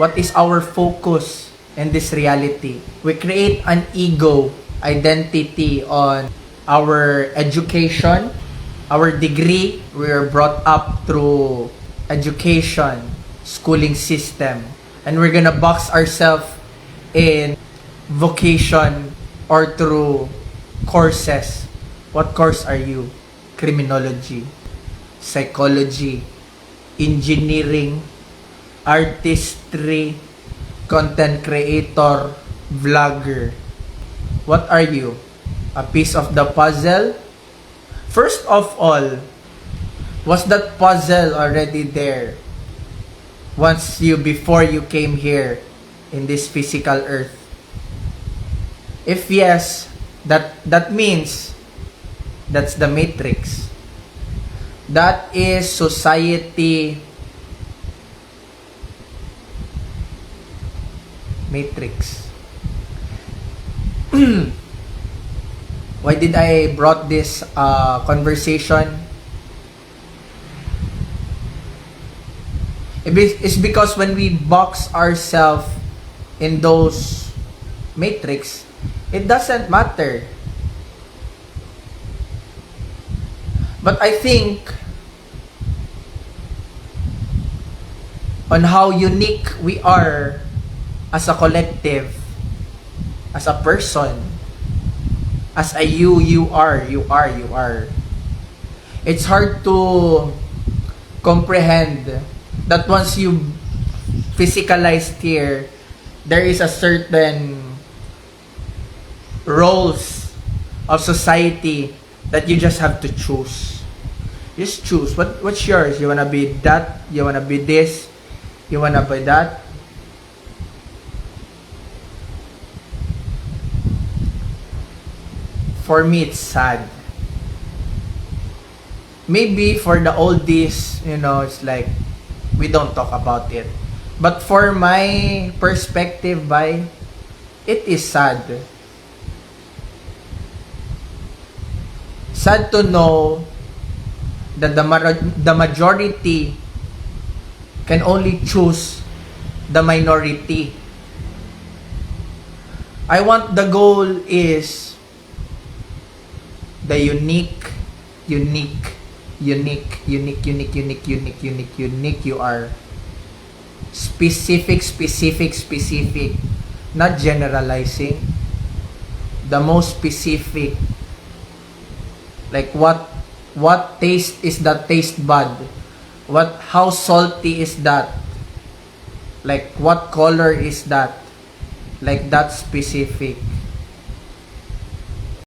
What is our focus in this reality? We create an ego identity on our education, our degree. We are brought up through education, schooling system, and we're gonna box ourselves in vocation or through courses. What course are you? Criminology, psychology, engineering, artistry, content creator, vlogger. What are you? A piece of the puzzle? First of all, was that puzzle already there before you came here in this physical earth? If yes, that means that's the matrix. That is society matrix. Why did I brought this conversation? It's because when we box ourselves in those matrix, it doesn't matter. But I think on how unique we are as a collective, as a person, as a you are. It's hard to comprehend that once you physicalized here, there is a certain roles of society that you just have to choose. Just choose. What's yours? You wanna be that? You wanna be this? You wanna be that? For me, it's sad. Maybe for the oldies, it's like we don't talk about it. But for my perspective, it is sad. Sad to know that the majority can only choose the minority. I want the goal is the unique you are. Specific, not generalizing. The most specific. Like what taste is that taste bud? How salty is that? Like what color is that? Like that specific.